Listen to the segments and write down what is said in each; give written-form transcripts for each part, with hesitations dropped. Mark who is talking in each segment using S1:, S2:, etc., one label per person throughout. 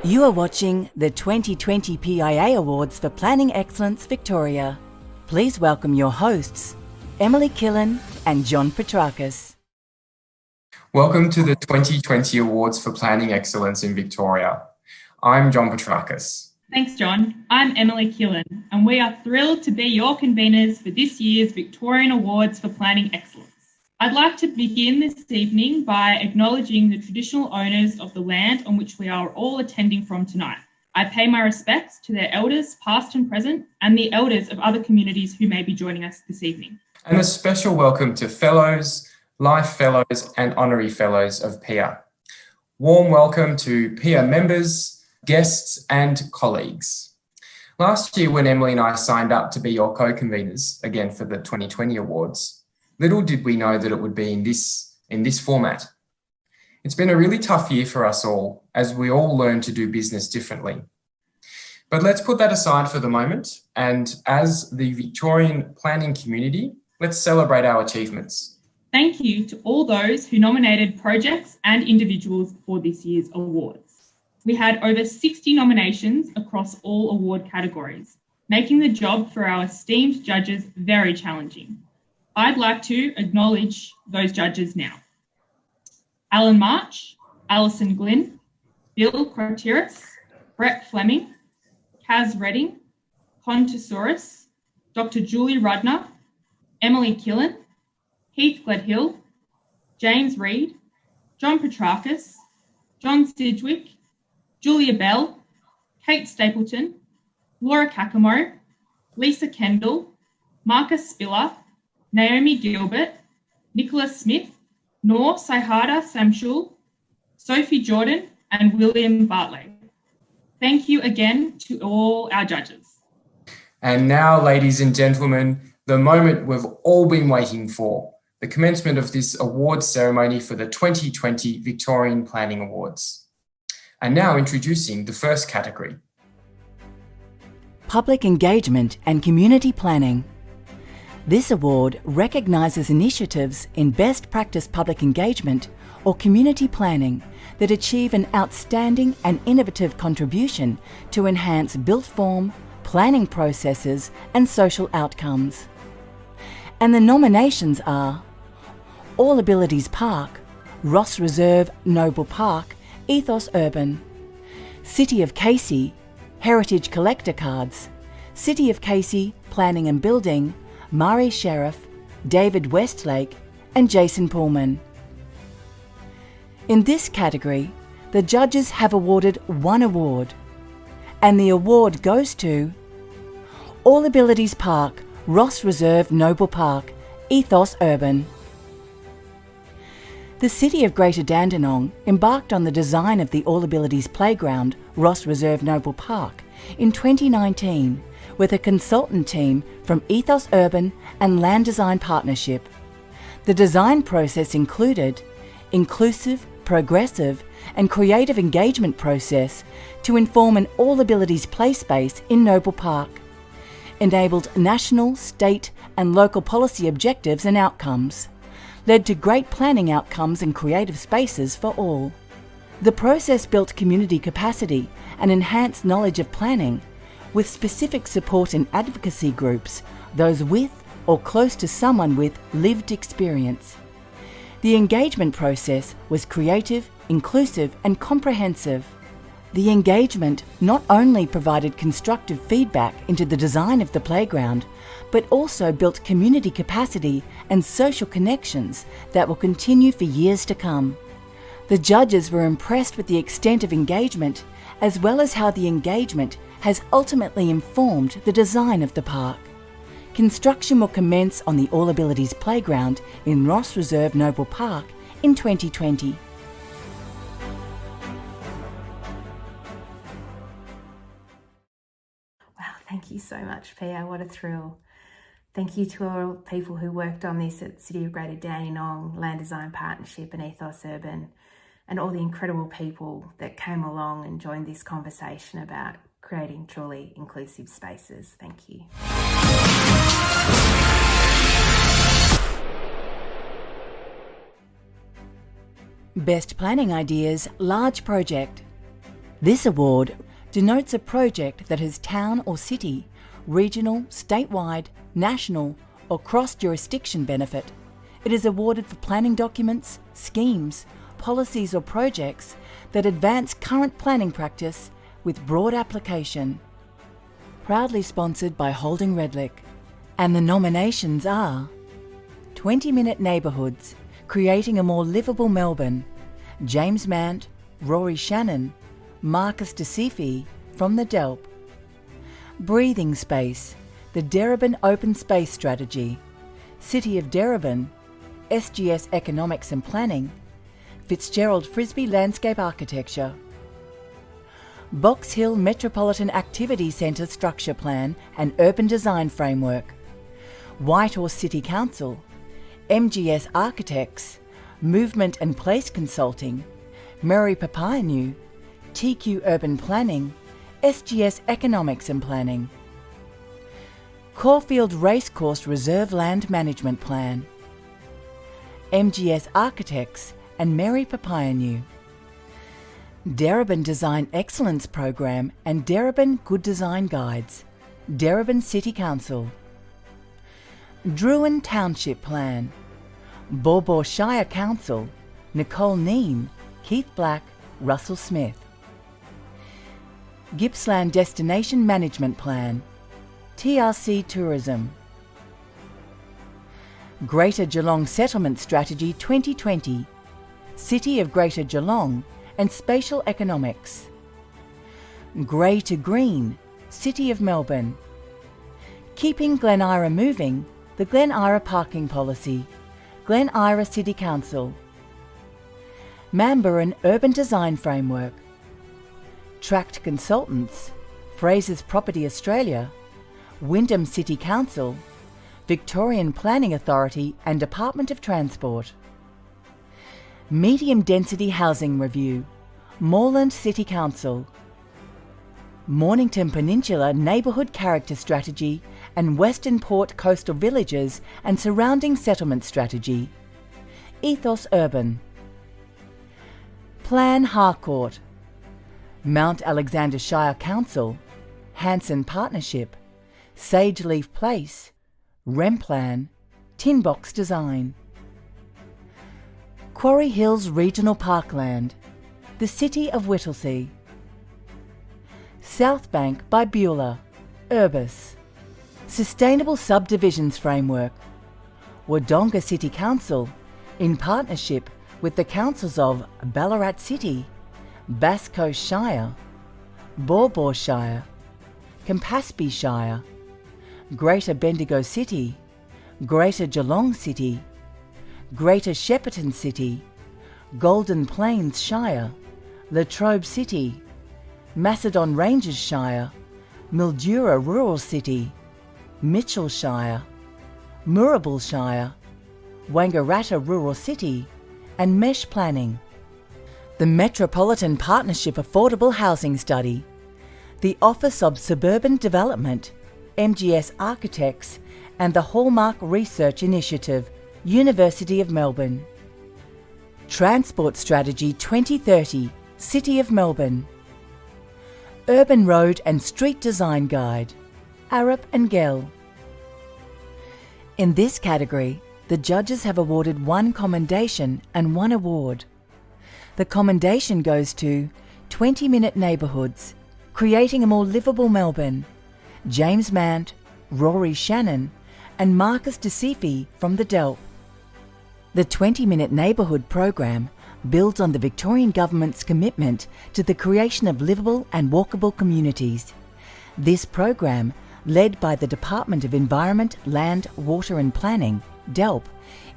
S1: You are watching the 2020 PIA Awards for Planning Excellence Victoria. Please welcome your hosts, Emily Killen and John Petrakis.
S2: Welcome to the 2020 Awards for Planning Excellence in Victoria. I'm John Petrakis.
S3: Thanks, John. I'm Emily Killen, and we are thrilled to be your conveners for this year's Victorian Awards for Planning Excellence. I'd like to begin this evening by acknowledging the traditional owners of the land on which we are all attending from tonight. I pay my respects to their elders, past and present, and the elders of other communities who may be joining us this evening.
S2: And a special welcome to Fellows, Life Fellows and Honorary Fellows of PIA. Warm welcome to PIA members, guests and colleagues. Last year when Emily and I signed up to be your co-conveners, again for the 2020 Awards, little did we know that it would be in this format. It's been a really tough year for us all, as we all learn to do business differently. But let's put that aside for the moment, and as the Victorian planning community, let's celebrate our achievements.
S3: Thank you to all those who nominated projects and individuals for this year's awards. We had over 60 nominations across all award categories, making the job for our esteemed judges very challenging. I'd like to acknowledge those judges now. Alan March, Alison Glynn, Bill Crotiris, Brett Fleming, Kaz Redding, Con Tesouris, Dr. Julie Rudner, Emily Killen, Heath Gledhill, James Reid, John Petrakis, John Sidgwick, Julia Bell, Kate Stapleton, Laura Kakamo, Lisa Kendall, Marcus Spiller, Naomi Gilbert, Nicholas Smith, Noor Sahada Samshul, Sophie Jordan, and William Bartlett. Thank you again to all our judges.
S2: And now, ladies and gentlemen, the moment we've all been waiting for, the commencement of this awards ceremony for the 2020 Victorian Planning Awards. And now introducing the first category.
S1: Public Engagement and Community Planning. This award recognises initiatives in best practice public engagement or community planning that achieve an outstanding and innovative contribution to enhance built form, planning processes and social outcomes. And the nominations are All Abilities Park, Ross Reserve Noble Park, Ethos Urban, City of Casey, Heritage Collector Cards, City of Casey Planning and Building, Mari Sheriff, David Westlake and Jason Pullman. In this category, the judges have awarded one award, and the award goes to All Abilities Park, Ross Reserve Noble Park, Ethos Urban. The City of Greater Dandenong embarked on the design of the All Abilities Playground, Ross Reserve Noble Park, in 2019 with a consultant team from Ethos Urban and Land Design Partnership. The design process included inclusive, progressive and creative engagement process to inform an all abilities play space in Noble Park, enabled national, state and local policy objectives and outcomes, led to great planning outcomes and creative spaces for all. The process built community capacity and enhanced knowledge of planning, with specific support in advocacy groups, those with or close to someone with lived experience. The engagement process was creative, inclusive and comprehensive. The engagement not only provided constructive feedback into the design of the playground, but also built community capacity and social connections that will continue for years to come. The judges were impressed with the extent of engagement, as well as how the engagement has ultimately informed the design of the park. Construction will commence on the All Abilities Playground in Ross Reserve Noble Park in 2020.
S4: Wow, thank you so much, Pia. What a thrill. Thank you to all people who worked on this at City of Greater Dandenong, Land Design Partnership and Ethos Urban, and all the incredible people that came along and joined this conversation about creating truly inclusive spaces. Thank you.
S1: Best Planning Ideas Large Project. This award denotes a project that has town or city, regional, statewide, national, or cross-jurisdiction benefit. It is awarded for planning documents, schemes, policies or projects that advance current planning practice with broad application. Proudly sponsored by Holding Redlich. And the nominations are 20-Minute Neighbourhoods, Creating a More Livable Melbourne, James Mant, Rory Shannon, Marcus DeCifi from the Delp. Breathing Space, the Darebin Open Space Strategy, City of Darebin, SGS Economics and Planning, Fitzgerald Frisbee Landscape Architecture. Box Hill Metropolitan Activity Centre Structure Plan and Urban Design Framework, Whitehorse City Council, MGS Architects, Movement and Place Consulting, Mary Papineau, TQ Urban Planning, SGS Economics and Planning. Caulfield Racecourse Reserve Land Management Plan, MGS Architects and Mary Papineau. Darebin Design Excellence Program and Darebin Good Design Guides, Darebin City Council. Druin Township Plan, Baw Shire Council, Nicole Neame, Keith Black, Russell Smith. Gippsland Destination Management Plan, TRC Tourism. Greater Geelong Settlement Strategy 2020, City of Greater Geelong and Spatial Economics. Grey to Green, City of Melbourne. Keeping Glen Eira Moving, the Glen Eira Parking Policy, Glen Eira City Council. Mamburan Urban Design Framework. Tract Consultants, Fraser's Property Australia, Wyndham City Council, Victorian Planning Authority and Department of Transport. Medium Density Housing Review, Moreland City Council. Mornington Peninsula Neighbourhood Character Strategy and Western Port Coastal Villages and Surrounding Settlement Strategy, Ethos Urban. Plan Harcourt, Mount Alexander Shire Council, Hanson Partnership, Sageleaf Place, Remplan, Tin Box Design. Quarry Hills Regional Parkland, the City of Whittlesea. South Bank by Beulah, Urbis. Sustainable Subdivisions Framework, Wodonga City Council, in partnership with the councils of Ballarat City, Bass Coast Shire, Baw Baw Shire, Campaspe Shire, Greater Bendigo City, Greater Geelong City, Greater Shepparton City, Golden Plains Shire, Latrobe City, Macedon Ranges Shire, Mildura Rural City, Mitchell Shire, Moorabool Shire, Wangaratta Rural City, and Mesh Planning. The Metropolitan Partnership Affordable Housing Study, the Office of Suburban Development, MGS Architects, and the Hallmark Research Initiative, University of Melbourne. Transport Strategy 2030, City of Melbourne. Urban Road and Street Design Guide, Arup and Gell. In this category, the judges have awarded one commendation and one award. The commendation goes to 20-Minute Neighbourhoods, Creating a More Livable Melbourne, James Mant, Rory Shannon, and Marcus DeCifi from the Delp. The 20-Minute Neighbourhood program builds on the Victorian Government's commitment to the creation of livable and walkable communities. This program, led by the Department of Environment, Land, Water and Planning, DELP,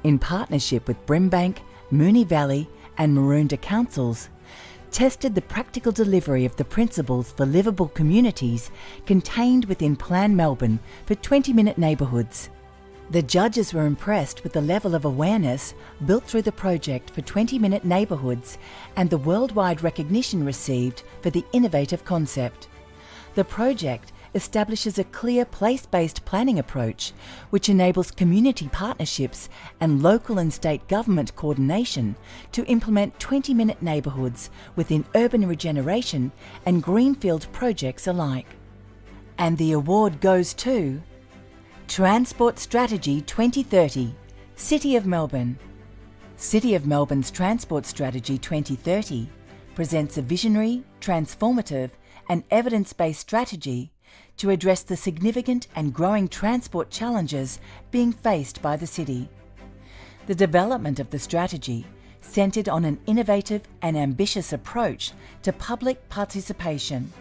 S1: in partnership with Brimbank, Moonee Valley and Maroondah councils, tested the practical delivery of the principles for livable communities contained within Plan Melbourne for 20-Minute Neighbourhoods. The judges were impressed with the level of awareness built through the project for 20-Minute Neighbourhoods and the worldwide recognition received for the innovative concept. The project establishes a clear place-based planning approach which enables community partnerships and local and state government coordination to implement 20-minute neighbourhoods within urban regeneration and greenfield projects alike. And the award goes to Transport Strategy 2030, City of Melbourne. City of Melbourne's Transport Strategy 2030 presents a visionary, transformative and evidence-based strategy to address the significant and growing transport challenges being faced by the city. The development of the strategy centred on an innovative and ambitious approach to public participation,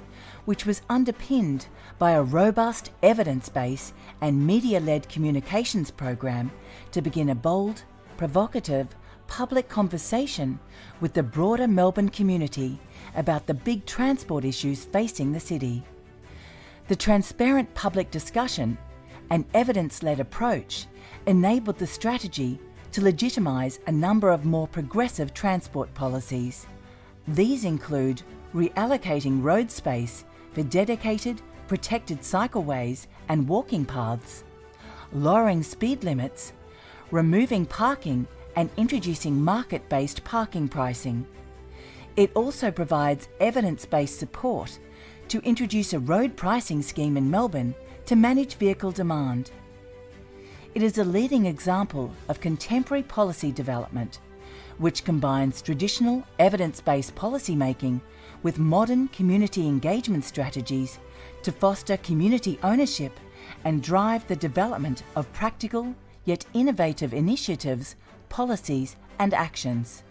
S1: which was underpinned by a robust evidence base and media-led communications program to begin a bold, provocative, public conversation with the broader Melbourne community about the big transport issues facing the city. The transparent public discussion and evidence-led approach enabled the strategy to legitimise a number of more progressive transport policies. These include reallocating road space for dedicated, protected cycleways and walking paths, lowering speed limits, removing parking and introducing market-based parking pricing. It also provides evidence-based support to introduce a road pricing scheme in Melbourne to manage vehicle demand. It is a leading example of contemporary policy development, which combines traditional evidence-based policy making with modern community engagement strategies to foster community ownership and drive the development of practical yet innovative initiatives, policies and actions.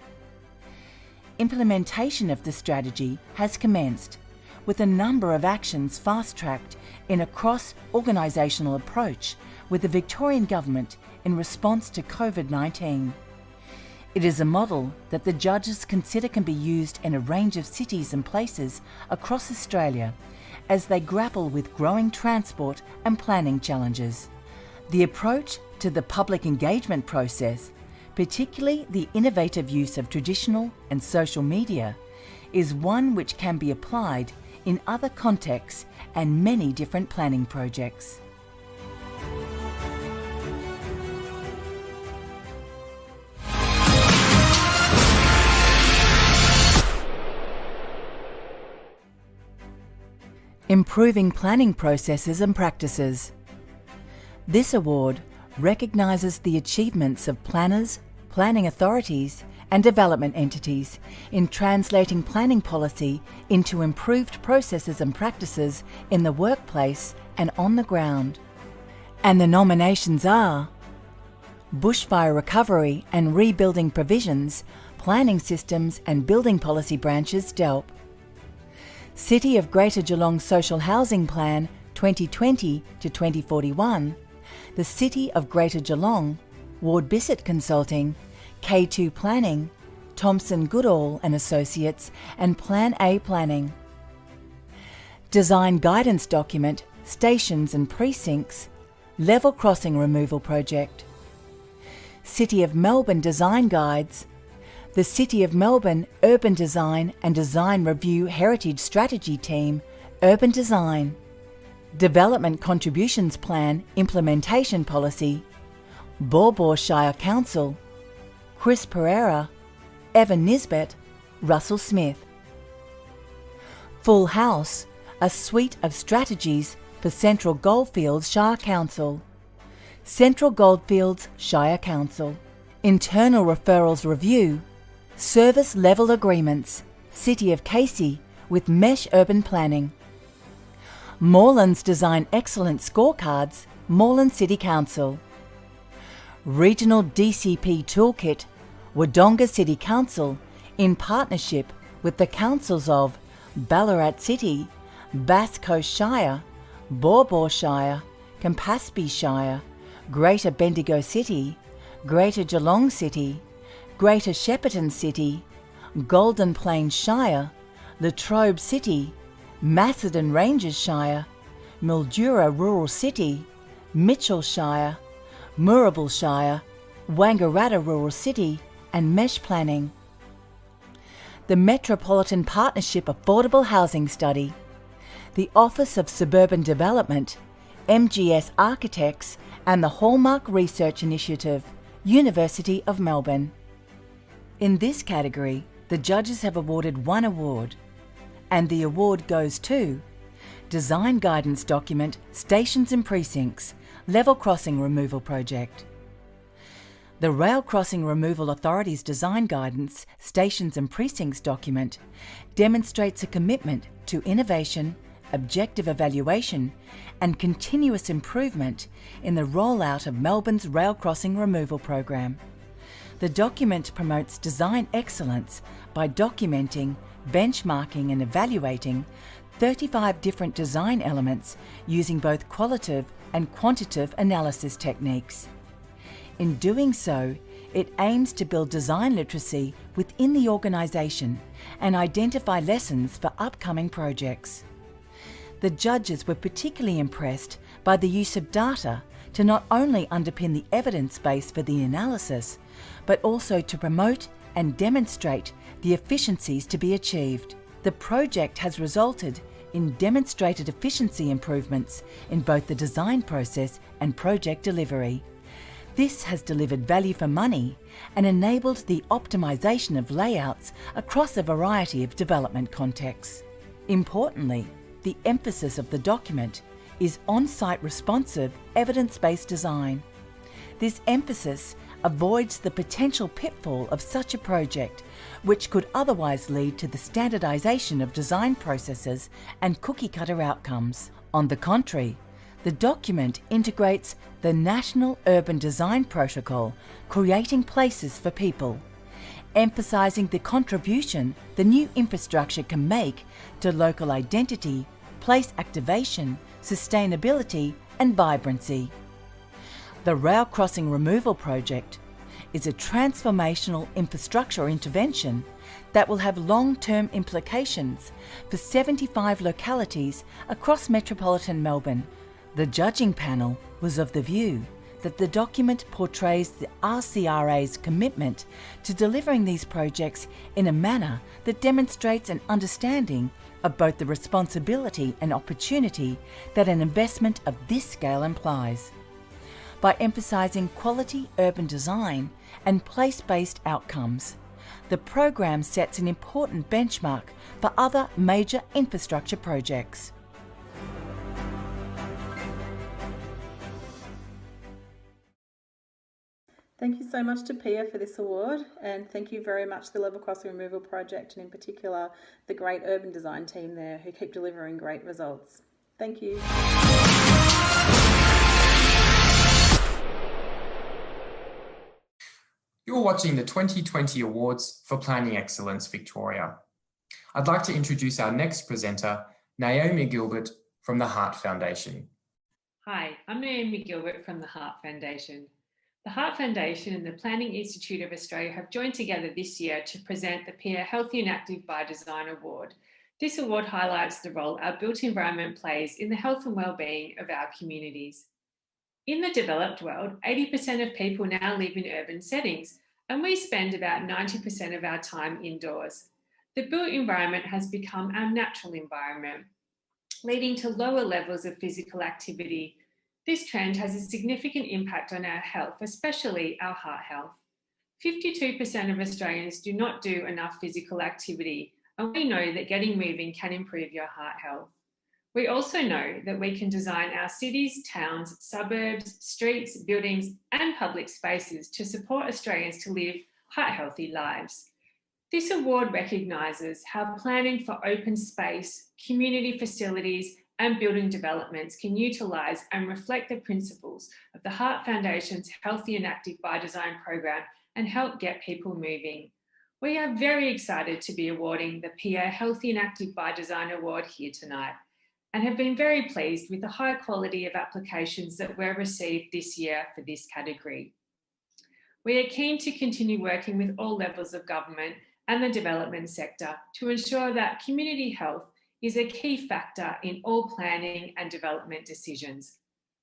S1: Implementation of the strategy has commenced, with a number of actions fast-tracked in a cross-organisational approach with the Victorian Government in response to COVID-19. It is a model that the judges consider can be used in a range of cities and places across Australia as they grapple with growing transport and planning challenges. The approach to the public engagement process, particularly the innovative use of traditional and social media, is one which can be applied in other contexts and many different planning projects. Improving planning processes and practices. This award recognises the achievements of planners, planning authorities and development entities in translating planning policy into improved processes and practices in the workplace and on the ground. And the nominations are Bushfire Recovery and Rebuilding Provisions, Planning Systems and Building Policy Branches, DELP. City of Greater Geelong Social Housing Plan 2020 to 2041, the City of Greater Geelong, Ward Bissett Consulting, K2 Planning, Thompson Goodall and Associates and Plan A Planning. Design Guidance Document, Stations and Precincts, Level Crossing Removal Project. City of Melbourne Design Guides, the City of Melbourne Urban Design and Design Review Heritage Strategy Team, Urban Design. Development Contributions Plan Implementation Policy, Baw Baw Shire Council, Chris Pereira, Evan Nisbet, Russell Smith. Full House, a suite of strategies for Central Goldfields Shire Council, Central Goldfields Shire Council. Internal Referrals Review, Service Level Agreements, City of Casey with Mesh Urban Planning. Morelands Design Excellence Scorecards, Moreland City Council. Regional DCP Toolkit, Wodonga City Council in partnership with the councils of Ballarat City, Bass Coast Shire, Baw Baw Shire, Campaspe Shire, Greater Bendigo City, Greater Geelong City, Greater Shepparton City, Golden Plains Shire, Latrobe City, Macedon Ranges Shire, Mildura Rural City, Mitchell Shire, Moorabool Shire, Wangaratta Rural City and Mesh Planning. The Metropolitan Partnership Affordable Housing Study, the Office of Suburban Development, MGS Architects, and the Hallmark Research Initiative, University of Melbourne. In this category, the judges have awarded one award, and the award goes to Design Guidance Document Stations and Precincts Level Crossing Removal Project. The Rail Crossing Removal Authority's Design Guidance Stations and Precincts document demonstrates a commitment to innovation, objective evaluation, and continuous improvement in the rollout of Melbourne's rail crossing removal program. The document promotes design excellence by documenting, benchmarking and evaluating 35 different design elements using both qualitative and quantitative analysis techniques. In doing so, it aims to build design literacy within the organisation and identify lessons for upcoming projects. The judges were particularly impressed by the use of data to not only underpin the evidence base for the analysis, but also to promote and demonstrate the efficiencies to be achieved. The project has resulted in demonstrated efficiency improvements in both the design process and project delivery. This has delivered value for money and enabled the optimisation of layouts across a variety of development contexts. Importantly, the emphasis of the document is on-site responsive, evidence-based design. This emphasis avoids the potential pitfall of such a project, which could otherwise lead to the standardisation of design processes and cookie-cutter outcomes. On the contrary, the document integrates the National Urban Design Protocol, Creating Places for People, emphasising the contribution the new infrastructure can make to local identity, place activation, sustainability and vibrancy. The Rail Crossing Removal Project is a transformational infrastructure intervention that will have long-term implications for 75 localities across metropolitan Melbourne. The judging panel was of the view that the document portrays the RCRA's commitment to delivering these projects in a manner that demonstrates an understanding of both the responsibility and opportunity that an investment of this scale implies. By emphasising quality urban design and place-based outcomes, the program sets an important benchmark for other major infrastructure projects.
S5: Thank you so much to Pia for this award, and thank you very much to the Level Crossing Removal Project, and in particular the great urban design team there who keep delivering great results. Thank you.
S2: You're watching the 2020 Awards for Planning Excellence Victoria. I'd like to introduce our next presenter, Naomi Gilbert from the Heart Foundation.
S6: Hi, I'm Naomi Gilbert from the Heart Foundation. The Heart Foundation and the Planning Institute of Australia have joined together this year to present the PIA Healthy and Active by Design Award. This award highlights the role our built environment plays in the health and well-being of our communities. In the developed world, 80% of people now live in urban settings, and we spend about 90% of our time indoors. The built environment has become our natural environment, leading to lower levels of physical activity. This trend has a significant impact on our health, especially our heart health. 52% of Australians do not do enough physical activity, and we know that getting moving can improve your heart health. We also know that we can design our cities, towns, suburbs, streets, buildings, and public spaces to support Australians to live heart-healthy lives. This award recognises how planning for open space, community facilities, and building developments can utilise and reflect the principles of the Heart Foundation's Healthy and Active by Design program and help get people moving. We are very excited to be awarding the PIA Healthy and Active by Design Award here tonight, and have been very pleased with the high quality of applications that were received this year for this category. We are keen to continue working with all levels of government and the development sector to ensure that community health is a key factor in all planning and development decisions.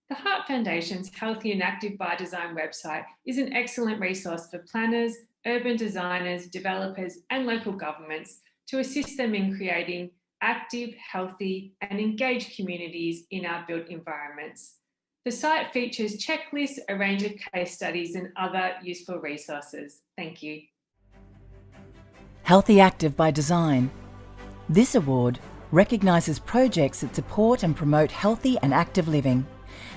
S6: The Heart Foundation's Healthy and Active by Design website is an excellent resource for planners, urban designers, developers, and local governments to assist them in creating active, healthy, and engaged communities in our built environments. The site features checklists, a range of case studies, and other useful resources. Thank you.
S1: Healthy Active by Design. This award recognises projects that support and promote healthy and active living,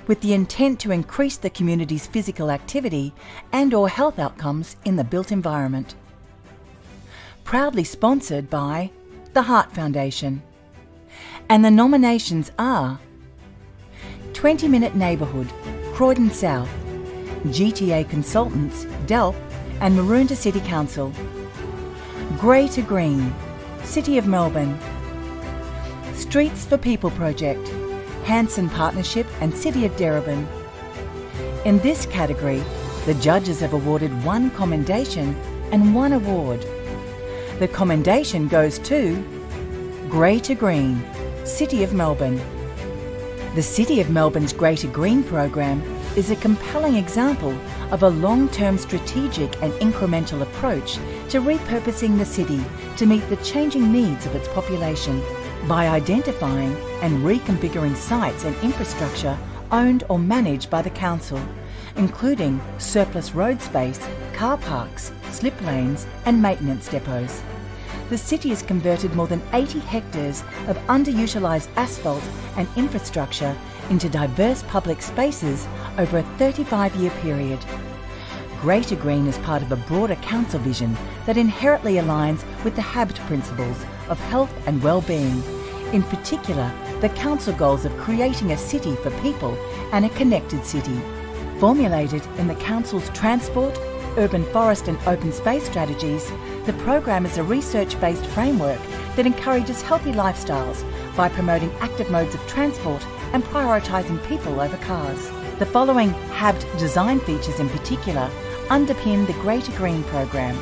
S1: with the intent to increase the community's physical activity and/or health outcomes in the built environment. Proudly sponsored by the Heart Foundation. And the nominations are 20 Minute Neighbourhood, Croydon South, GTA Consultants, Delp and Maroondah City Council, Grey to Green, City of Melbourne, Streets for People Project, Hanson Partnership and City of Darebin. In this category, the judges have awarded 1 commendation and 1 award. The commendation goes to Grey to Green, City of Melbourne. The City of Melbourne's Grey to Green program is a compelling example of a long-term strategic and incremental approach to repurposing the city to meet the changing needs of its population by identifying and reconfiguring sites and infrastructure owned or managed by the council, including surplus road space, car parks, slip lanes and maintenance depots. The city has converted more than 80 hectares of underutilised asphalt and infrastructure into diverse public spaces over a 35-year period. Grey to Green is part of a broader council vision that inherently aligns with the HABT principles of health and well-being, in particular the council goals of creating a city for people and a connected city. Formulated in the council's transport, urban forest and open space strategies, the program is a research-based framework that encourages healthy lifestyles by promoting active modes of transport and prioritising people over cars. The following HABT design features in particular underpin the Grey to Green program.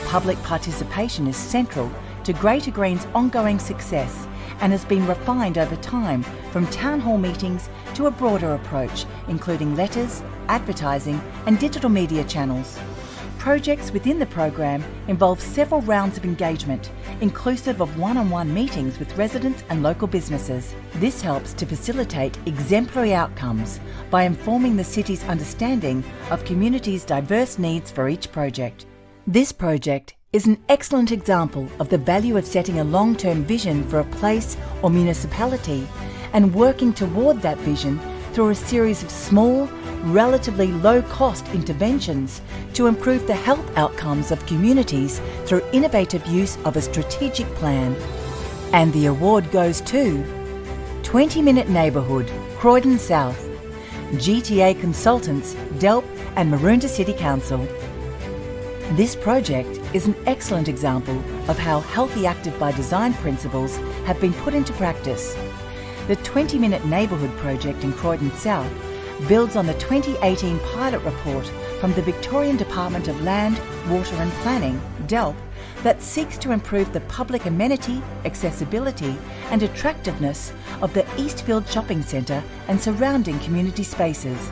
S1: Public participation is central to Grey to Green's ongoing success and has been refined over time from town hall meetings to a broader approach, including letters, advertising and digital media channels. Projects within the program involve several rounds of engagement, inclusive of one-on-one meetings with residents and local businesses. This helps to facilitate exemplary outcomes by informing the city's understanding of communities' diverse needs for each project. This project is an excellent example of the value of setting a long-term vision for a place or municipality and working toward that vision through a series of small, relatively low-cost interventions to improve the health outcomes of communities through innovative use of a strategic plan. And the award goes to 20 Minute Neighbourhood, Croydon South, GTA Consultants, Delp and Maroondah City Council. This project is an excellent example of how Healthy Active by Design principles have been put into practice. The 20 Minute Neighbourhood project in Croydon South builds on the 2018 pilot report from the Victorian Department of Land, Water and Planning, DELP, that seeks to improve the public amenity, accessibility and attractiveness of the Eastfield Shopping Centre and surrounding community spaces.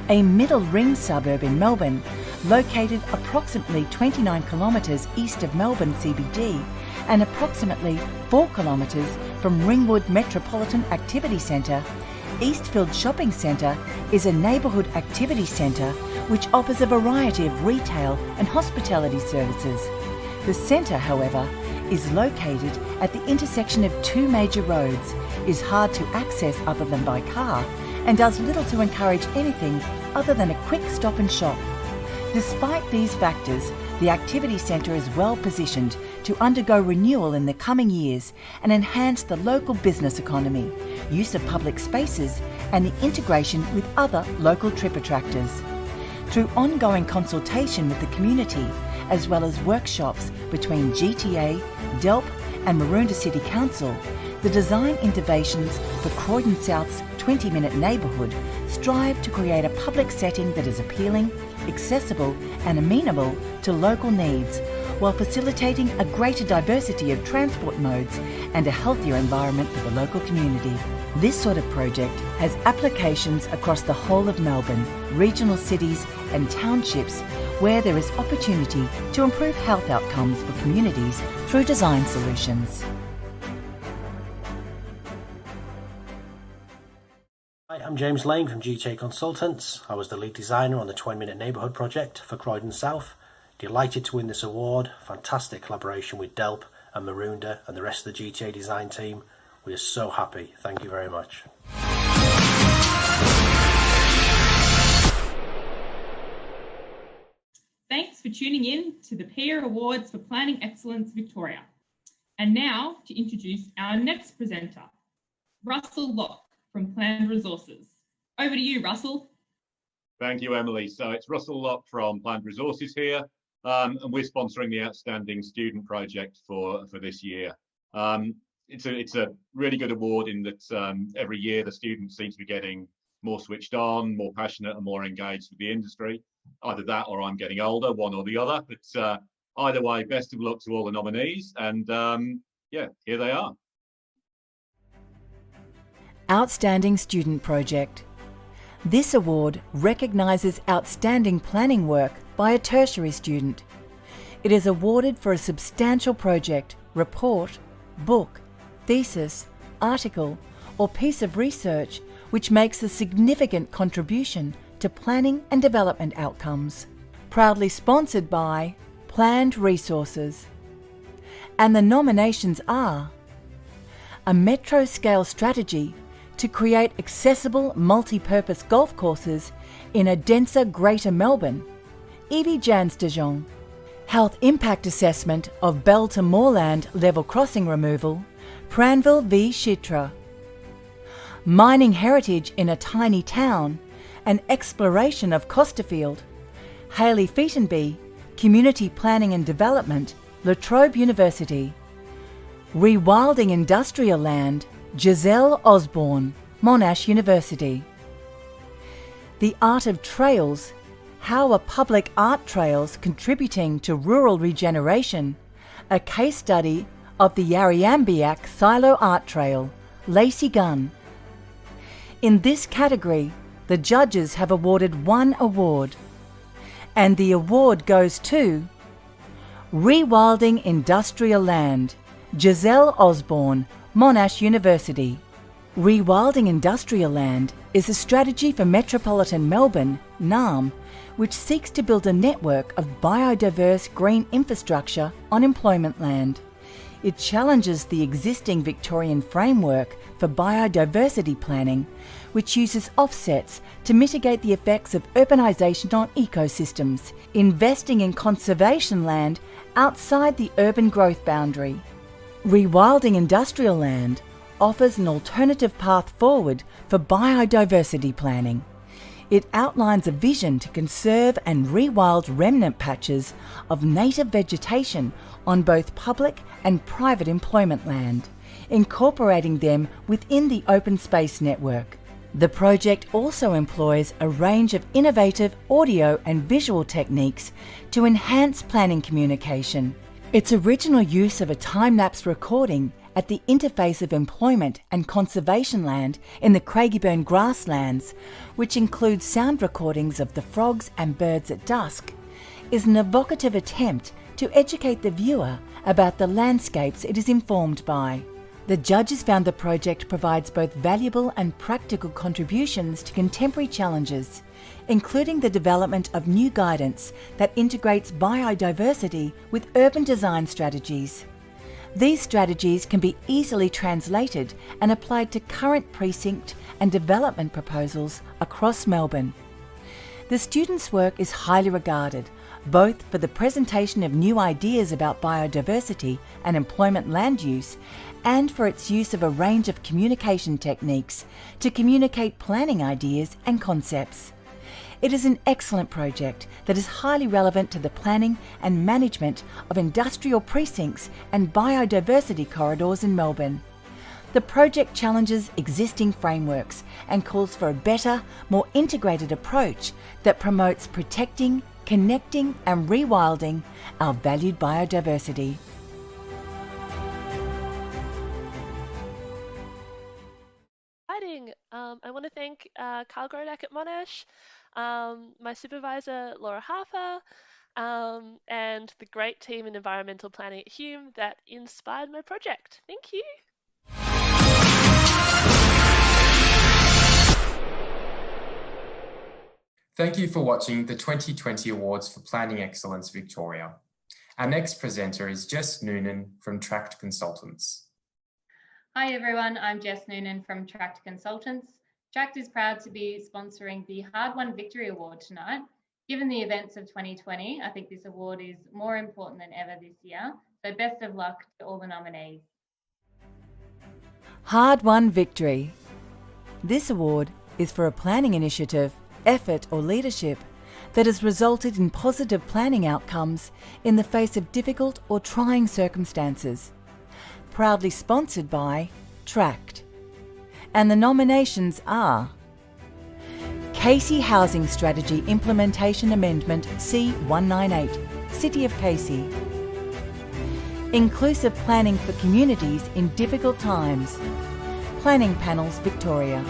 S1: A middle ring suburb in Melbourne, located approximately 29 kilometres east of Melbourne CBD and approximately 4 kilometres from Ringwood Metropolitan Activity Centre, Eastfield Shopping Centre is a neighbourhood activity centre which offers a variety of retail and hospitality services. The centre, however, is located at the intersection of 2 major roads, is hard to access other than by car, and does little to encourage anything other than a quick stop and shop. Despite these factors, the activity centre is well positioned to undergo renewal in the coming years and enhance the local business economy, use of public spaces and the integration with other local trip attractors. Through ongoing consultation with the community, as well as workshops between GTA, DELP and Maroondah City Council, the design innovations for Croydon South's 20 Minute Neighbourhood strive to create a public setting that is appealing, accessible and amenable to local needs, while facilitating a greater diversity of transport modes and a healthier environment for the local community. This sort of project has applications across the whole of Melbourne, regional cities and townships where there is opportunity to improve health outcomes for communities through design solutions.
S7: Hi, I'm James Lane from GTA Consultants. I was the lead designer on the 20-minute neighbourhood project for Croydon South. Delighted to win this award. Fantastic collaboration with Delp and Marunda and the rest of the GTA design team. We are so happy. Thank you very much.
S3: Thanks for tuning in to the PIA Awards for Planning Excellence Victoria. And now to introduce our next presenter, Russell Locke from Planned Resources. Over to you, Russell.
S8: Thank you, Emily. So it's Russell Locke from Planned Resources here, and we're sponsoring the Outstanding Student Project for this year. It's a really good award in that every year the students seem to be getting more switched on, more passionate and more engaged with the industry. Either that or I'm getting older, one or the other. But either way, best of luck to all the nominees. And yeah, here they are.
S1: Outstanding Student Project. This award recognises outstanding planning work by a tertiary student. It is awarded for a substantial project, report, book, thesis, article, or piece of research which makes a significant contribution to planning and development outcomes. Proudly sponsored by Planned Resources. And the nominations are: a metro-scale strategy to create accessible multi-purpose golf courses in a denser Greater Melbourne, Evie Janstejong. Health Impact Assessment of Bell to Moorland Level Crossing Removal, Pranville v Shitra. Mining Heritage in a Tiny Town, an Exploration of Costerfield, Hayley Featonby, Community Planning and Development, La Trobe University. Rewilding Industrial Land, Giselle Osborne, Monash University. The Art of Trails, How are Public Art Trails Contributing to Rural Regeneration? A case study of the Yarriambiack Silo Art Trail, Lacey Gunn. In this category, the judges have awarded one award, and the award goes to Rewilding Industrial Land, Giselle Osborne, Monash University. Rewilding Industrial Land is a strategy for metropolitan Melbourne, NAM, which seeks to build a network of biodiverse green infrastructure on employment land. It challenges the existing Victorian framework for biodiversity planning, which uses offsets to mitigate the effects of urbanisation on ecosystems, investing in conservation land outside the urban growth boundary. Rewilding Industrial Land offers an alternative path forward for biodiversity planning. It outlines a vision to conserve and rewild remnant patches of native vegetation on both public and private employment land, incorporating them within the open space network. The project also employs a range of innovative audio and visual techniques to enhance planning communication. Its original use of a time-lapse recording at the interface of employment and conservation land in the Craigieburn grasslands, which includes sound recordings of the frogs and birds at dusk, is an evocative attempt to educate the viewer about the landscapes it is informed by. The judges found the project provides both valuable and practical contributions to contemporary challenges, including the development of new guidance that integrates biodiversity with urban design strategies. These strategies can be easily translated and applied to current precinct and development proposals across Melbourne. The students' work is highly regarded, both for the presentation of new ideas about biodiversity and employment land use, and for its use of a range of communication techniques to communicate planning ideas and concepts. It is an excellent project that is highly relevant to the planning and management of industrial precincts and biodiversity corridors in Melbourne. The project challenges existing frameworks and calls for a better, more integrated approach that promotes protecting, connecting and rewilding our valued biodiversity.
S9: I want to thank Carl Grodak at Monash, my supervisor Laura Harper, and the great team in environmental planning at Hume that inspired my project. Thank you.
S2: Thank you for watching the 2020 Awards for Planning Excellence Victoria. Our next presenter is Jess Noonan from Tract Consultants.
S10: Hi everyone, I'm Jess Noonan from Tract Consultants. Tract is proud to be sponsoring the Hard-Won Victory Award tonight. Given the events of 2020, I think this award is more important than ever this year, so best of luck to all the nominees.
S1: Hard-Won Victory. This award is for a planning initiative, effort or leadership that has resulted in positive planning outcomes in the face of difficult or trying circumstances. Proudly sponsored by Tract. And the nominations are Casey Housing Strategy Implementation Amendment C198, City of Casey. Inclusive Planning for Communities in Difficult Times, Planning Panels Victoria.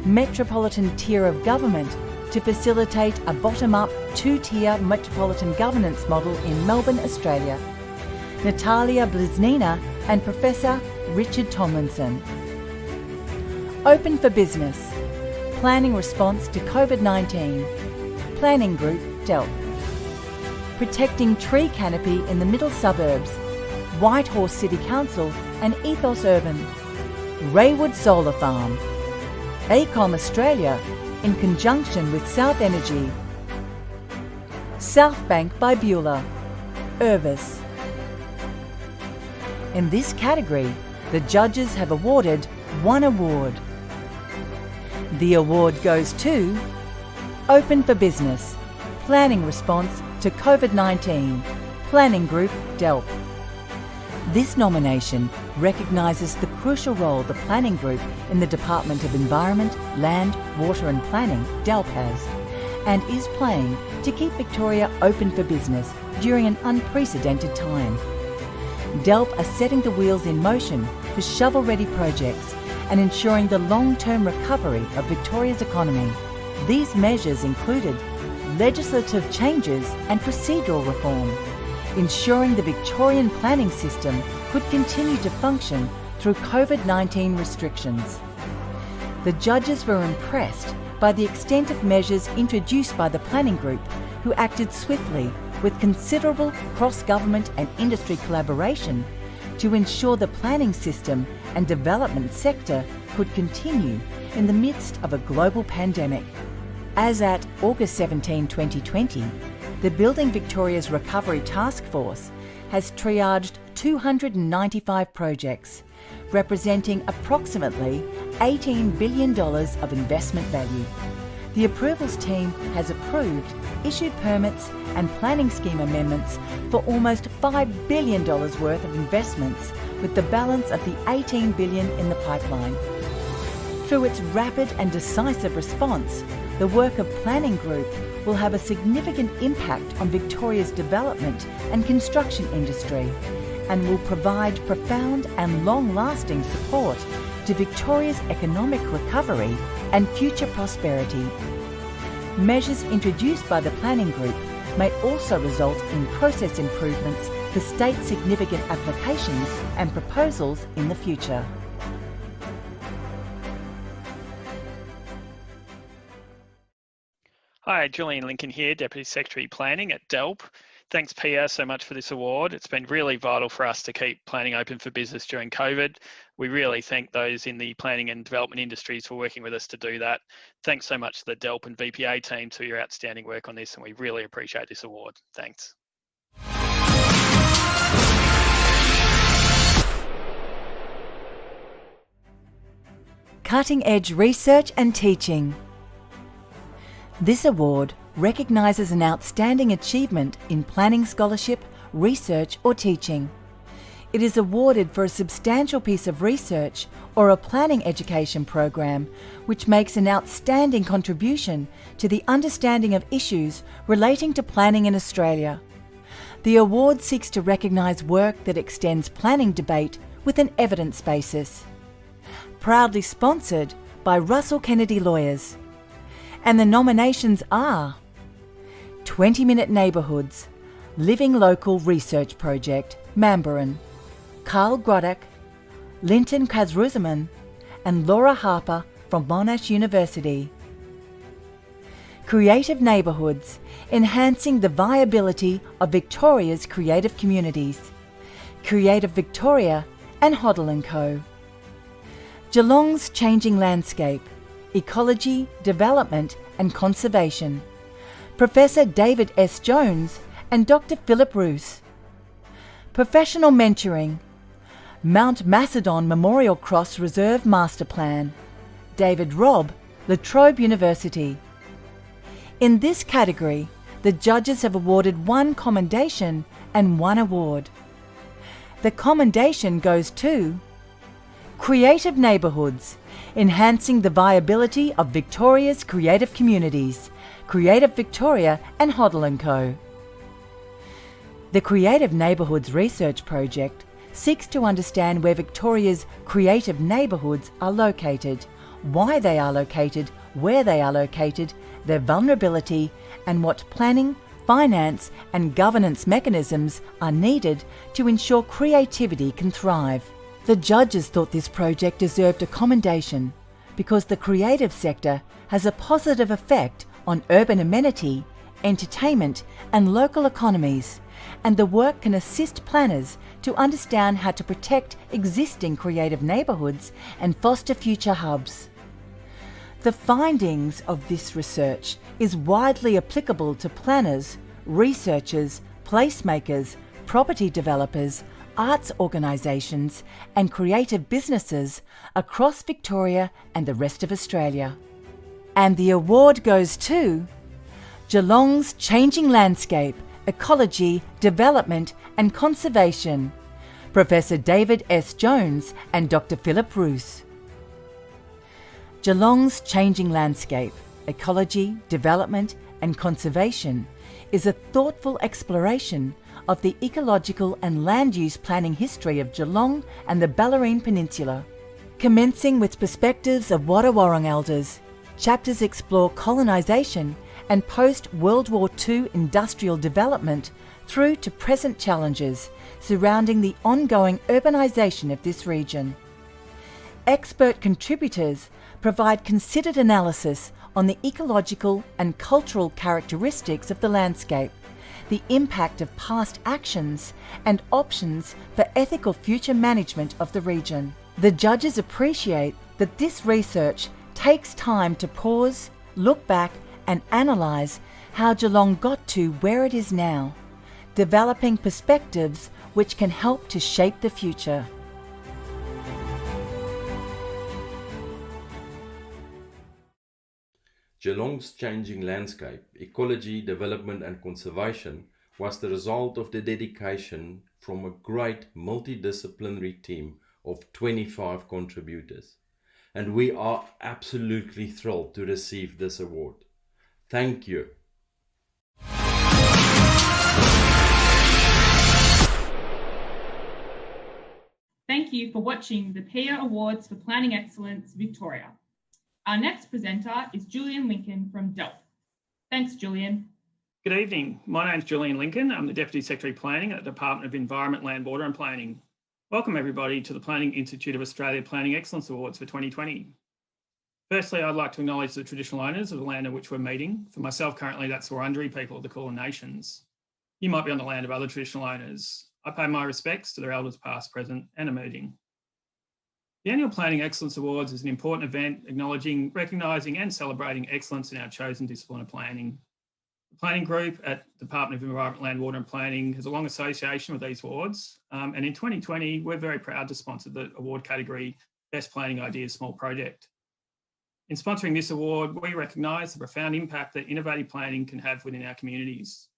S1: Metropolitan Tier of Government to facilitate a bottom-up two-tier metropolitan governance model in Melbourne, Australia. Natalia Bliznina and Professor Richard Tomlinson. Open for Business, Planning Response to COVID-19, Planning Group DELP. Protecting Tree Canopy in the Middle Suburbs, Whitehorse City Council and Ethos Urban. Raywood Solar Farm. ACOM Australia in conjunction with South Energy. South Bank by Beulah, Urbis. In this category, the judges have awarded one award. The award goes to Open for Business, Planning Response to COVID-19, Planning Group DELP. This nomination recognises the crucial role the Planning Group in the Department of Environment, Land, Water and Planning, DELP, has, and is playing to keep Victoria open for business during an unprecedented time. DELP are setting the wheels in motion for shovel-ready projects and ensuring the long-term recovery of Victoria's economy. These measures included legislative changes and procedural reform, ensuring the Victorian planning system could continue to function through COVID-19 restrictions. The judges were impressed by the extent of measures introduced by the planning group, who acted swiftly with considerable cross-government and industry collaboration to ensure the planning system and development sector could continue in the midst of a global pandemic. As at August 17, 2020, the Building Victoria's Recovery Task Force has triaged 295 projects, representing approximately $18 billion of investment value. The approvals team has approved, issued permits and planning scheme amendments for almost $5 billion worth of investments, with the balance of the $18 billion in the pipeline. Through its rapid and decisive response, the work of Planning Group will have a significant impact on Victoria's development and construction industry, and will provide profound and long-lasting support to Victoria's economic recovery and future prosperity. Measures introduced by the Planning Group may also result in process improvements for state significant applications and proposals in the future.
S11: Hi, Julian Lincoln here, Deputy Secretary Planning at DELP. Thanks, Pia, so much for this award. It's been really vital for us to keep planning open for business during COVID. We really thank those in the planning and development industries for working with us to do that. Thanks so much to the DELP and VPA teams for your outstanding work on this, and we really appreciate this award. Thanks.
S1: Cutting Edge Research and Teaching. This award recognises an outstanding achievement in planning scholarship, research or teaching. It is awarded for a substantial piece of research or a planning education program which makes an outstanding contribution to the understanding of issues relating to planning in Australia. The award seeks to recognise work that extends planning debate with an evidence basis. Proudly sponsored by Russell Kennedy Lawyers. And the nominations are 20-Minute Neighbourhoods, Living Local Research Project, Mambaran, Carl Grodek, Linton Kazruzaman and Laura Harper from Monash University. Creative Neighbourhoods, Enhancing the Viability of Victoria's Creative Communities, Creative Victoria and Hoddle & Co. Geelong's Changing Landscape, Ecology, Development and Conservation, Professor David S. Jones and Dr. Philip Roos. Professional Mentoring, Mount Macedon Memorial Cross Reserve Master Plan, David Robb, La Trobe University. In this category, the judges have awarded 1 commendation and 1 award. The commendation goes to Creative Neighbourhoods, Enhancing the Viability of Victoria's Creative Communities, Creative Victoria and Hoddle & Co. The Creative Neighbourhoods Research Project seeks to understand where Victoria's creative neighbourhoods are located, why they are located, where they are located, their vulnerability, and what planning, finance and governance mechanisms are needed to ensure creativity can thrive. The judges thought this project deserved a commendation because the creative sector has a positive effect on urban amenity, entertainment and local economies, and the work can assist planners to understand how to protect existing creative neighbourhoods and foster future hubs. The findings of this research is widely applicable to planners, researchers, placemakers, property developers, arts organisations and creative businesses across Victoria and the rest of Australia. And the award goes to Geelong's Changing Landscape, Ecology, Development and Conservation, Professor David S. Jones and Dr. Philip Roos. Geelong's Changing Landscape, Ecology, Development and Conservation is a thoughtful exploration of the ecological and land use planning history of Geelong and the Bellarine Peninsula. Commencing with perspectives of Wadda Warrung elders, chapters explore colonisation and post-World War II industrial development through to present challenges surrounding the ongoing urbanisation of this region. Expert contributors provide considered analysis on the ecological and cultural characteristics of the landscape, the impact of past actions, and options for ethical future management of the region. The judges appreciate that this research takes time to pause, look back, and analyse how Geelong got to where it is now, developing perspectives which can help to shape the future.
S12: Geelong's Changing Landscape, Ecology, Development and Conservation was the result of the dedication from a great multidisciplinary team of 25 contributors. And we are absolutely thrilled to receive this award. Thank you.
S3: Thank you for watching the PIA Awards for Planning Excellence Victoria. Our next presenter is Julian Lincoln from DELP. Thanks, Julian.
S11: Good evening. My name's Julian Lincoln. I'm the Deputy Secretary Planning at the Department of Environment, Land, Water and Planning. Welcome everybody to the Planning Institute of Australia Planning Excellence Awards for 2020. Firstly, I'd like to acknowledge the traditional owners of the land on which we're meeting. For myself, currently, that's the Wurundjeri people of the Kulin Nations. You might be on the land of other traditional owners. I pay my respects to their elders past, present and emerging. The Annual Planning Excellence Awards is an important event acknowledging, recognising and celebrating excellence in our chosen discipline of planning. The planning group at the Department of Environment, Land, Water and Planning has a long association with these awards. And in 2020, we're very proud to sponsor the award category Best Planning Ideas Small Project. In sponsoring this award, we recognise the profound impact that innovative planning can have within our communities.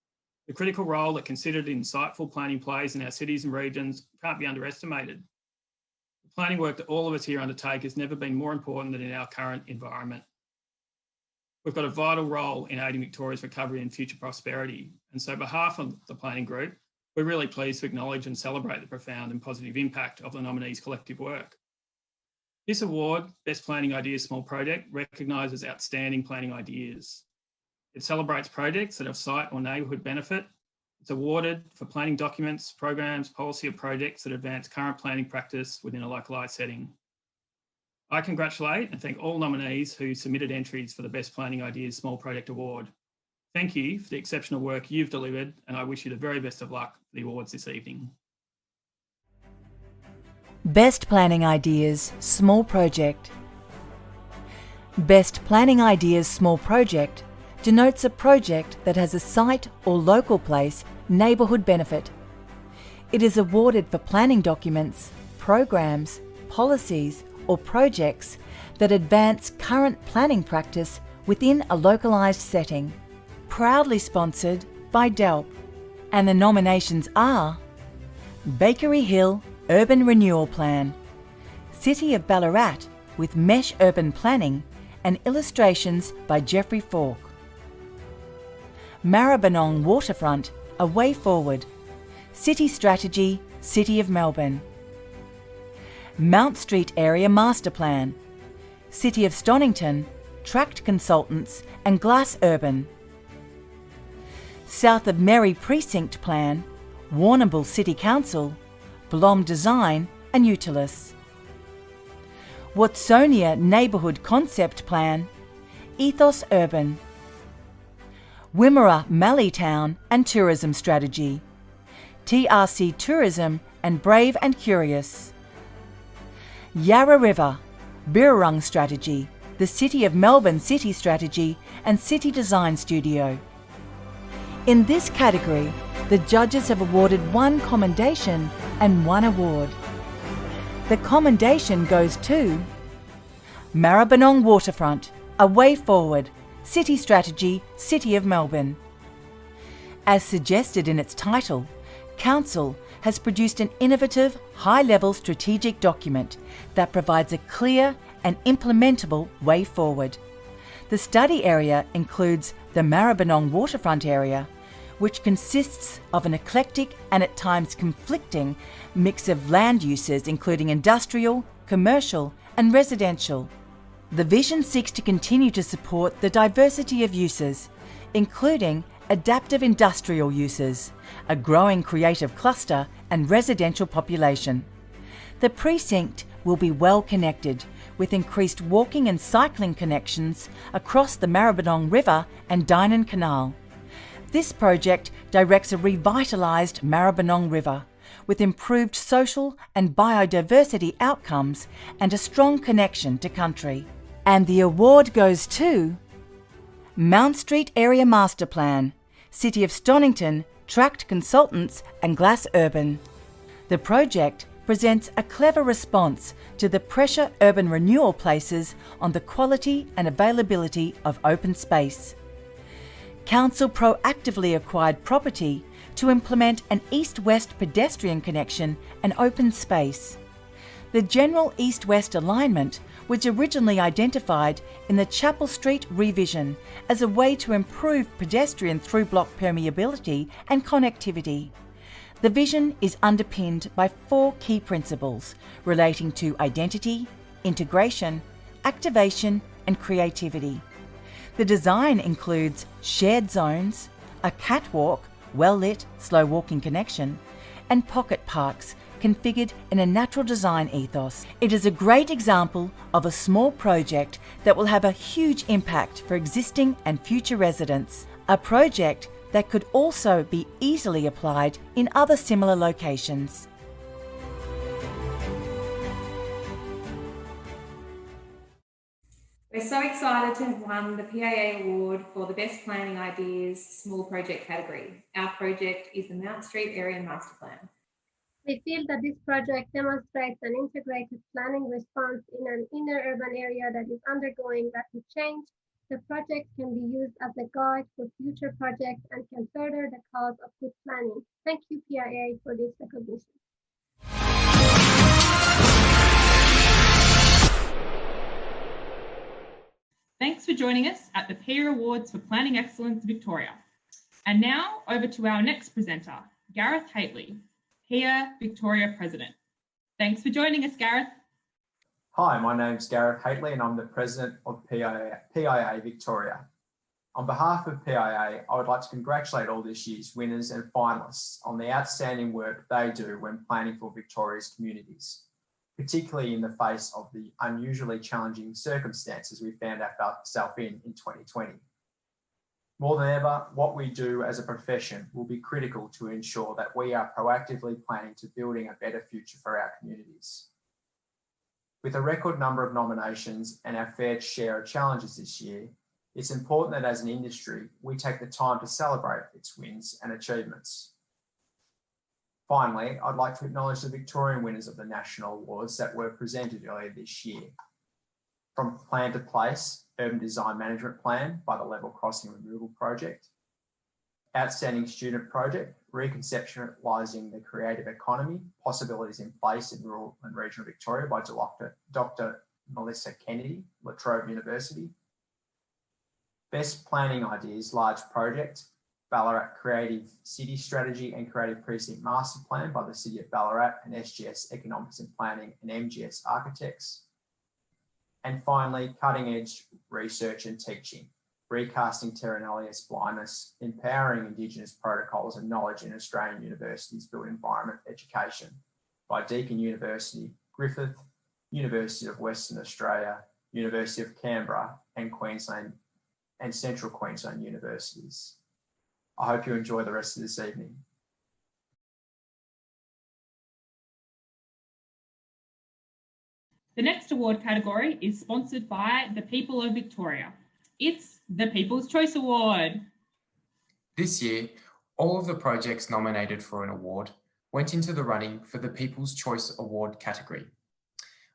S11: The critical role that considered insightful planning plays in our cities and regions can't be underestimated. The planning work that all of us here undertake has never been more important than in our current environment. We've got a vital role in aiding Victoria's recovery and future prosperity. And so on behalf of the planning group, we're really pleased to acknowledge and celebrate the profound and positive impact of the nominees' collective work. This award, Best Planning Ideas Small Project, recognises outstanding planning ideas. It celebrates projects that have site or neighbourhood benefit. It's awarded for planning documents, programs, policy or projects that advance current planning practice within a localised setting. I congratulate and thank all nominees who submitted entries for the Best Planning Ideas Small Project Award. Thank you for the exceptional work you've delivered, and I wish you the very best of luck for the awards this evening.
S1: Best Planning Ideas Small Project. Best Planning Ideas Small Project denotes a project that has a site or local place neighbourhood benefit. It is awarded for planning documents, programs, policies or projects that advance current planning practice within a localised setting. Proudly sponsored by DELP. And the nominations are Bakery Hill Urban Renewal Plan, City of Ballarat with Mesh Urban Planning and illustrations by Jeffrey Falk. Maribyrnong Waterfront, A Way Forward, City Strategy, City of Melbourne. Mount Street Area Master Plan, City of Stonington, Tract Consultants and Glass Urban. South of Merry Precinct Plan, Warrnambool City Council, Blom Design and Utilis. Watsonia Neighbourhood Concept Plan, Ethos Urban. Wimmera Malleetown and Tourism Strategy, TRC Tourism and Brave and Curious. Yarra River, Birrarung Strategy, the City of Melbourne City Strategy and City Design Studio. In this category, the judges have awarded 1 commendation and 1 award. The commendation goes to Maribyrnong Waterfront, A Way Forward, City Strategy, City of Melbourne. As suggested in its title, Council has produced an innovative, high-level strategic document that provides a clear and implementable way forward. The study area includes the Maribyrnong Waterfront area, which consists of an eclectic and at times conflicting mix of land uses including industrial, commercial and residential. The vision seeks to continue to support the diversity of uses, including adaptive industrial uses, a growing creative cluster and residential population. The precinct will be well connected, with increased walking and cycling connections across the Maribyrnong River and Dynon Canal. This project directs a revitalised Maribyrnong River, with improved social and biodiversity outcomes and a strong connection to country. And the award goes to Mount Street Area Master Plan, City of Stonington, Tract Consultants and Glass Urban. The project presents a clever response to the pressure urban renewal places on the quality and availability of open space. Council proactively acquired property to implement an east-west pedestrian connection and open space. The general east-west alignment was originally identified in the Chapel Street revision as a way to improve pedestrian through-block permeability and connectivity. The vision is underpinned by 4 key principles relating to identity, integration, activation and creativity. The design includes shared zones, a catwalk, well-lit, slow walking connection, and pocket parks configured in a natural design ethos. It is a great example of a small project that will have a huge impact for existing and future residents, a project that could also be easily applied in other similar locations.
S13: We're so excited to have won the PAA Award for the Best Planning Ideas Small Project category. Our project is the Mount Street Area Master Plan.
S14: We feel that this project demonstrates an integrated planning response in an inner urban area that is undergoing rapid change. The project can be used as a guide for future projects and can further the cause of good planning. Thank you, PIA, for this recognition.
S3: Thanks for joining us at the PIA Awards for Planning Excellence Victoria. And now over to our next presenter, Gareth Haitley, PIA Victoria President. Thanks for joining us, Gareth.
S15: Hi, my name's Gareth Haitley and I'm the President of PIA Victoria. On behalf of PIA, I would like to congratulate all this year's winners and finalists on the outstanding work they do when planning for Victoria's communities. particularly in the face of the unusually challenging circumstances we found ourselves in 2020. More than ever, what we do as a profession will be critical to ensure that we are proactively planning to building a better future for our communities. With a record number of nominations and our fair share of challenges this year, it's important that as an industry, we take the time to celebrate its wins and achievements. Finally, I'd like to acknowledge the Victorian winners of the national awards that were presented earlier this year. From Plan to Place, Urban Design Management Plan by the Level Crossing Removal Project, Outstanding Student Project, Reconceptualising the Creative Economy, Possibilities in Place in Rural and Regional Victoria by Dr. Melissa Kennedy, La Trobe University. Best Planning Ideas Large Project, Ballarat Creative City Strategy and Creative Precinct Master Plan by the City of Ballarat and SGS Economics and Planning and MGS Architects. And finally, Cutting Edge Research and Teaching, Recasting Terra Nullius Blindness, Empowering Indigenous Protocols and Knowledge in Australian Universities Built Environment Education by Deakin University, Griffith, University of Western Australia, University of Canberra and Queensland and Central Queensland universities. I hope you enjoy the rest of this evening.
S3: The next award category is sponsored by the people of Victoria. It's the People's Choice Award.
S2: This year, all of the projects nominated for an award went into the running for the People's Choice Award category.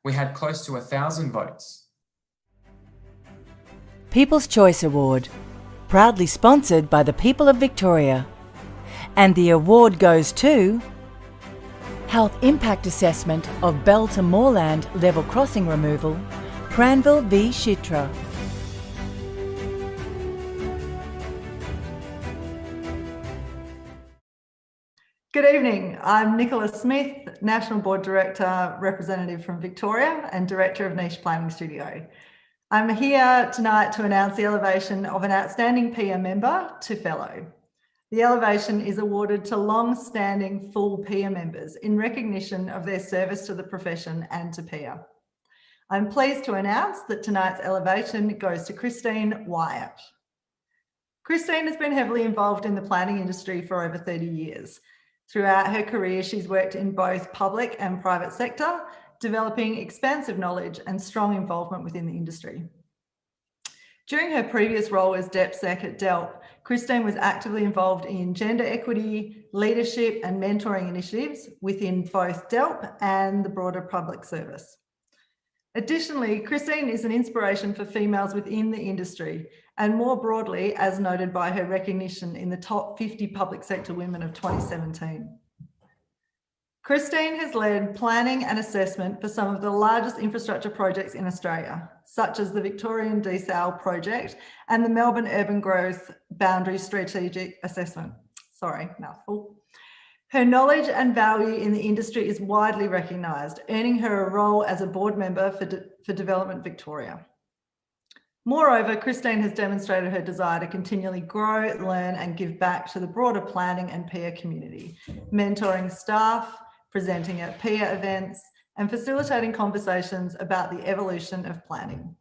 S2: We had close to 1,000 votes.
S1: People's Choice Award, proudly sponsored by the people of Victoria. And the award goes to Health Impact Assessment of Bell to Moorland Level Crossing Removal, Pranville v Shitra.
S16: Good evening, I'm Nicola Smith, National Board Director, representative from Victoria and Director of Niche Planning Studio. I'm here tonight to announce the elevation of an outstanding peer member to fellow. The elevation is awarded to long-standing full peer members in recognition of their service to the profession and to peer. I'm pleased to announce that tonight's elevation goes to Christine Wyatt. Christine has been heavily involved in the planning industry for over 30 years. Throughout her career, she's worked in both public and private sector, developing expansive knowledge and strong involvement within the industry. During her previous role as DepSec at DELP, Christine was actively involved in gender equity, leadership and mentoring initiatives within both DELP and the broader public service. Additionally, Christine is an inspiration for females within the industry and more broadly, as noted by her recognition in the top 50 public sector women of 2017. Christine has led planning and assessment for some of the largest infrastructure projects in Australia, such as the Victorian Desal project and the Melbourne Urban Growth Boundary Strategic Assessment. Sorry, mouthful. Her knowledge and value in the industry is widely recognised, earning her a role as a board member for Development Victoria. Moreover, Christine has demonstrated her desire to continually grow, learn and give back to the broader planning and peer community, mentoring staff, presenting at peer events and facilitating conversations about the evolution of planning.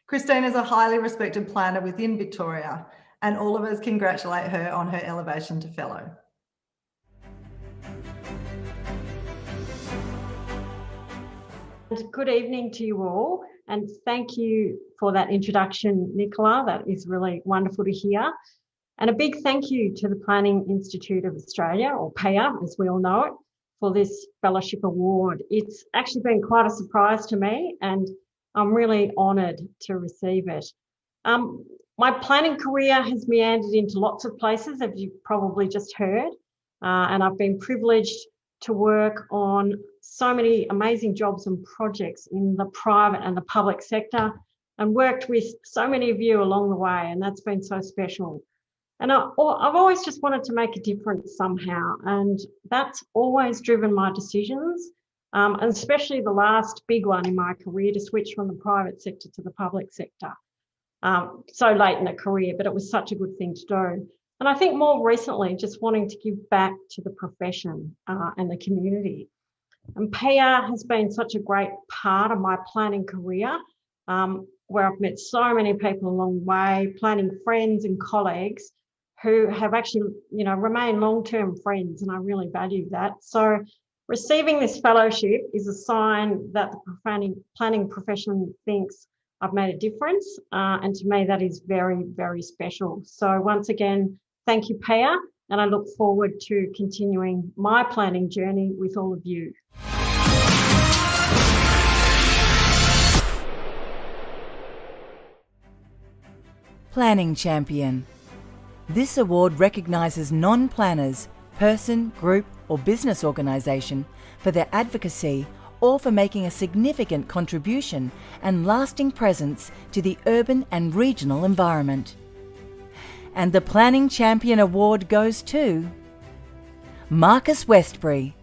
S16: Christine is a highly respected planner within Victoria and all of us congratulate her on her elevation to fellow.
S17: Good evening to you all and thank you for that introduction, Nicola. That is really wonderful to hear. And a big thank you to the Planning Institute of Australia, or PEA as we all know it, for this fellowship award. It's actually been quite a surprise to me and I'm really honoured to receive it. My planning career has meandered into lots of places, as you've probably just heard, and I've been privileged to work on so many amazing jobs and projects in the private and the public sector and worked with so many of you along the way, and that's been so special. And I've always just wanted to make a difference somehow, and that's always driven my decisions, and especially the last big one in my career, to switch from the private sector to the public sector. So late in a career, but it was such a good thing to do. And I think more recently, just wanting to give back to the profession and the community. And PIA has been such a great part of my planning career, where I've met so many people along the way, planning friends and colleagues who have actually, remained long-term friends, and I really value that. So receiving this fellowship is a sign that the planning profession thinks I've made a difference, and to me that is very, very special. So once again, thank you, PIA, and I look forward to continuing my planning journey with all of you.
S1: Planning Champion. This award recognises non-planners, person, group or business organisation for their advocacy or for making a significant contribution and lasting presence to the urban and regional environment. And the Planning Champion Award goes to Marcus Westbury.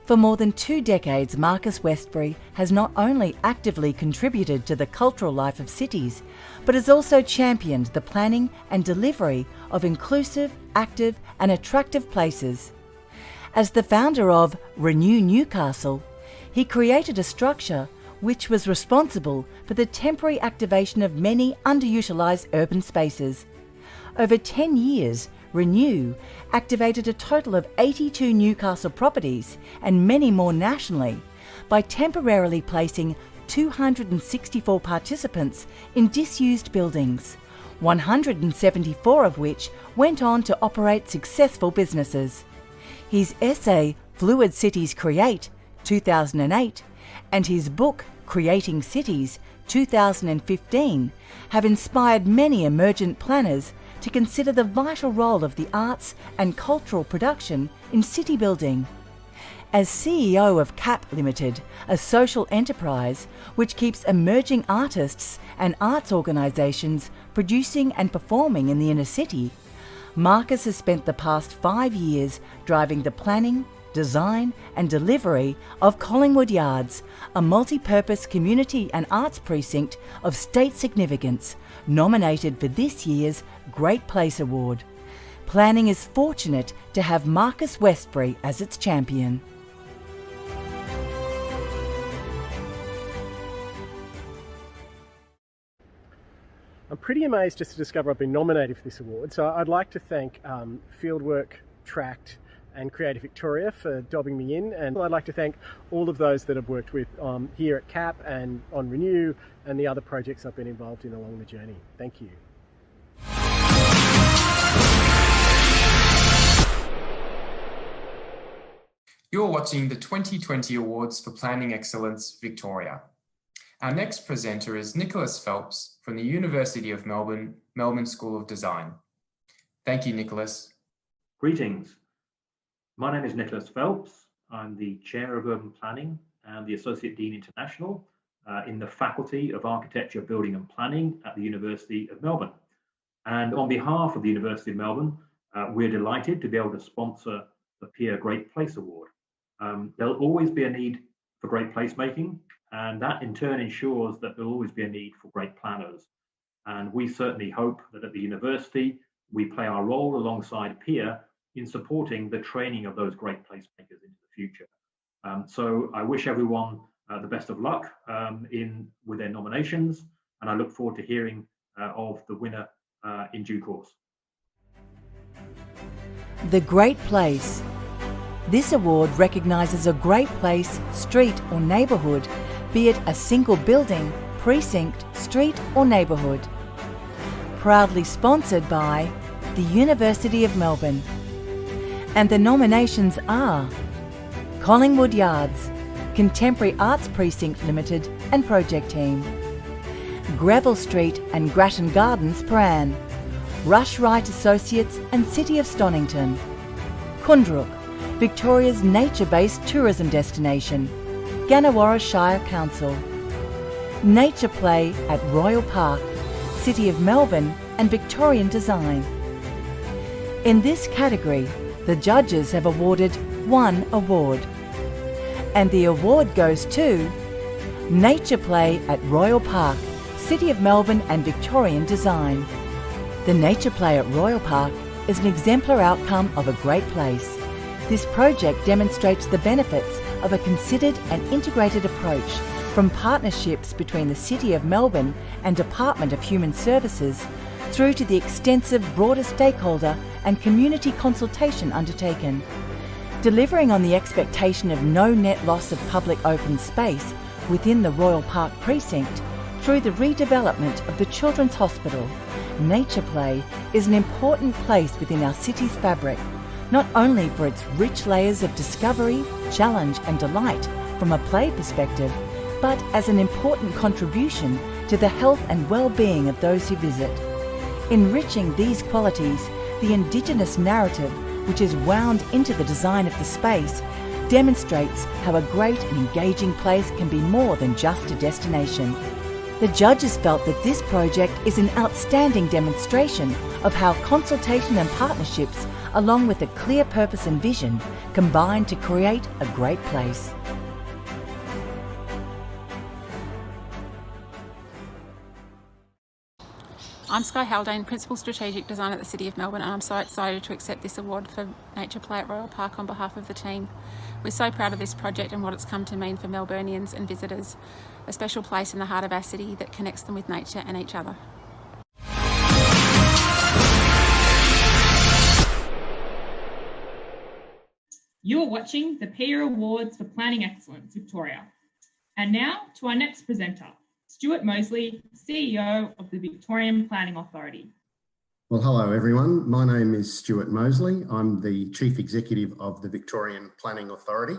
S1: For more than 2 decades, Marcus Westbury has not only actively contributed to the cultural life of cities, but has also championed the planning and delivery of inclusive, active and attractive places. As the founder of Renew Newcastle, he created a structure which was responsible for the temporary activation of many underutilised urban spaces. Over 10 years, Renew activated a total of 82 Newcastle properties and many more nationally by temporarily placing 264 participants in disused buildings, 174 of which went on to operate successful businesses. His essay, Fluid Cities Create, 2008, and his book, Creating Cities, 2015, have inspired many emergent planners to consider the vital role of the arts and cultural production in city building. As CEO of CAP Limited, a social enterprise which keeps emerging artists and arts organisations producing and performing in the inner city, Marcus has spent the past 5 years driving the planning, design and delivery of Collingwood Yards, a multi-purpose community and arts precinct of state significance, nominated for this year's Great Place Award. Planning is fortunate to have Marcus Westbury as its champion.
S18: I'm pretty amazed just to discover I've been nominated for this award, so I'd like to thank Fieldwork, Tract and Creative Victoria for dobbing me in, and I'd like to thank all of those that I've worked with here at CAP and on Renew and the other projects I've been involved in along the journey. Thank you.
S2: You're watching the 2020 Awards for Planning Excellence Victoria. Our next presenter is Nicholas Phelps from the University of Melbourne, Melbourne School of Design. Thank you, Nicholas.
S19: Greetings. My name is Nicholas Phelps. I'm the Chair of Urban Planning and the Associate Dean International in the Faculty of Architecture, Building and Planning at the University of Melbourne. And on behalf of the University of Melbourne, we're delighted to be able to sponsor the PIA Great Place Award. There'll always be a need for great placemaking, and that in turn ensures that there'll always be a need for great planners. And we certainly hope that at the university, we play our role alongside PIA in supporting the training of those great placemakers into the future. So I wish everyone the best of luck with their nominations, and I look forward to hearing of the winner in due course.
S1: The Great Place. This award recognises a great place, street or neighbourhood, be it a single building, precinct, street or neighbourhood. Proudly sponsored by the University of Melbourne. And the nominations are Collingwood Yards, Contemporary Arts Precinct Limited and Project Team, Greville Street and Grattan Gardens, Prahran, Rush Wright Associates and City of Stonington, Kundrook, Victoria's nature-based tourism destination, Gannawarra Shire Council, Nature Play at Royal Park, City of Melbourne and Victorian Design. In this category, the judges have awarded 1 award, and the award goes to Nature Play at Royal Park, City of Melbourne and Victorian Design. The Nature Play at Royal Park is an exemplar outcome of a great place. This project demonstrates the benefits of a considered and integrated approach, from partnerships between the City of Melbourne and Department of Human Services through to the extensive broader stakeholder and community consultation undertaken. Delivering on the expectation of no net loss of public open space within the Royal Park precinct through the redevelopment of the Children's Hospital, Nature Play is an important place within our city's fabric, not only for its rich layers of discovery, challenge and delight from a play perspective, but as an important contribution to the health and well-being of those who visit. Enriching these qualities, the Indigenous narrative, which is wound into the design of the space, demonstrates how a great and engaging place can be more than just a destination. The judges felt that this project is an outstanding demonstration of how consultation and partnerships, along with a clear purpose and vision, combine to create a great place.
S20: I'm Sky Haldane, Principal Strategic Designer at the City of Melbourne, and I'm so excited to accept this award for Nature Play at Royal Park on behalf of the team. We're so proud of this project and what it's come to mean for Melburnians and visitors, a special place in the heart of our city that connects them with nature and each other.
S3: You are watching the PIA Awards for Planning Excellence, Victoria. And now to our next presenter, Stuart Mosley, CEO of the Victorian Planning Authority.
S21: Well, hello everyone. My name is Stuart Mosley. I'm the Chief Executive of the Victorian Planning Authority.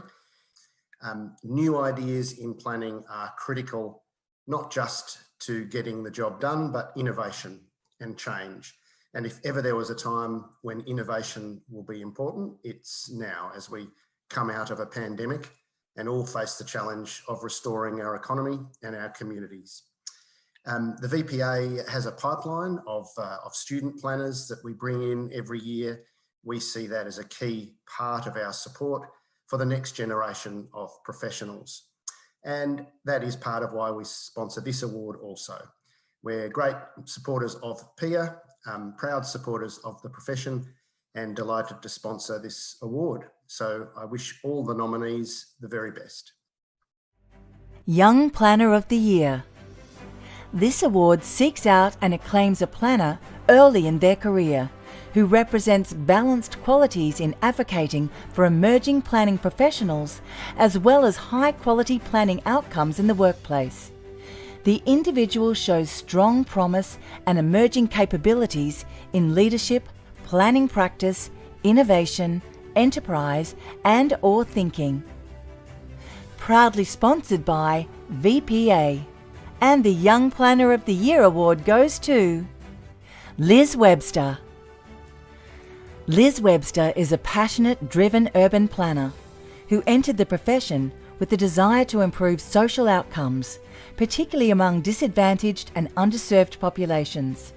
S21: New ideas in planning are critical, not just to getting the job done, but innovation and change. And if ever there was a time when innovation will be important, it's now, as we come out of a pandemic and all face the challenge of restoring our economy and our communities. The VPA has a pipeline of student planners that we bring in every year. We see that as a key part of our support for the next generation of professionals. And that is part of why we sponsor this award also. We're great supporters of PIA, proud supporters of the profession, and delighted to sponsor this award. So I wish all the nominees the very best.
S1: Young Planner of the Year. This award seeks out and acclaims a planner early in their career who represents balanced qualities in advocating for emerging planning professionals as well as high-quality planning outcomes in the workplace. The individual shows strong promise and emerging capabilities in leadership, planning practice, innovation, enterprise, and/or thinking. Proudly sponsored by VPA. And the Young Planner of the Year award goes to Liz Webster. Liz Webster is a passionate, driven urban planner who entered the profession with the desire to improve social outcomes, particularly among disadvantaged and underserved populations.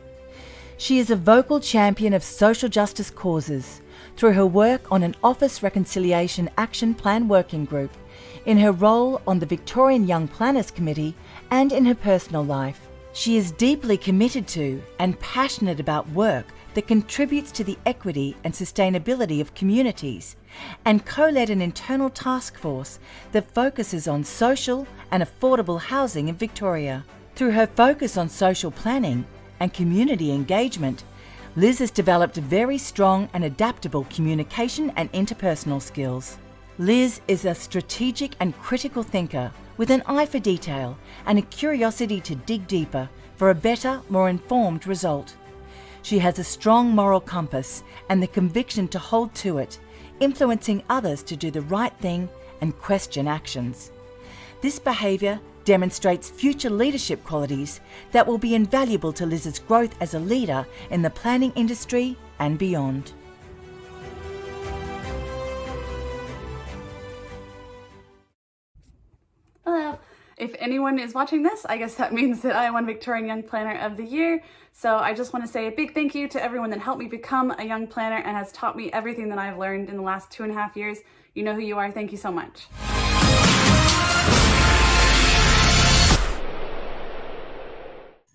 S1: She is a vocal champion of social justice causes through her work on an Office Reconciliation Action Plan Working Group, in her role on the Victorian Young Planners Committee, and in her personal life. She is deeply committed to and passionate about work that contributes to the equity and sustainability of communities, and co-led an internal task force that focuses on social and affordable housing in Victoria. Through her focus on social planning and community engagement, Liz has developed very strong and adaptable communication and interpersonal skills. Liz is a strategic and critical thinker with an eye for detail and a curiosity to dig deeper for a better, more informed result. She has a strong moral compass and the conviction to hold to it, influencing others to do the right thing and question actions. This behaviour demonstrates future leadership qualities that will be invaluable to Liz's growth as a leader in the planning industry and beyond.
S22: Hello. If anyone is watching this, I guess that means that I won Victorian Young Planner of the Year. So I just want to say a big thank you to everyone that helped me become a young planner and has taught me everything that I've learned in the last 2.5 years. You know who you are. Thank you so much.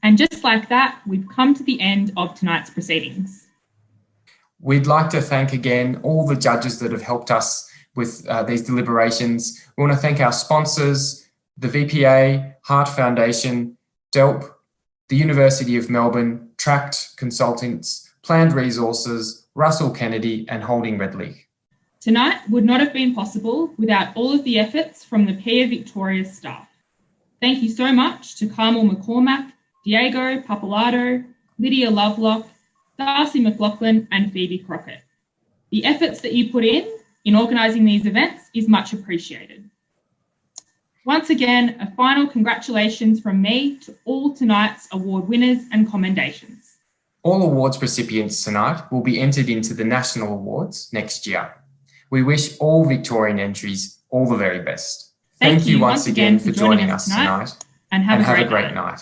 S3: And just like that, we've come to the end of tonight's proceedings.
S2: We'd like to thank again all the judges that have helped us with these deliberations. We want to thank our sponsors, the VPA, Heart Foundation, DELP, the University of Melbourne, Tract Consultants, Planned Resources, Russell Kennedy and Holding Redlich.
S3: Tonight would not have been possible without all of the efforts from the PIA Victoria staff. Thank you so much to Carmel McCormack, Diego Papalato, Lydia Lovelock, Darcy McLaughlin and Phoebe Crockett. The efforts that you put in organising these events is much appreciated. Once again, a final congratulations from me to all tonight's award winners and commendations.
S2: All awards recipients tonight will be entered into the National Awards next year. We wish all Victorian entries all the very best. Thank you once again for joining us tonight
S3: and have a great night.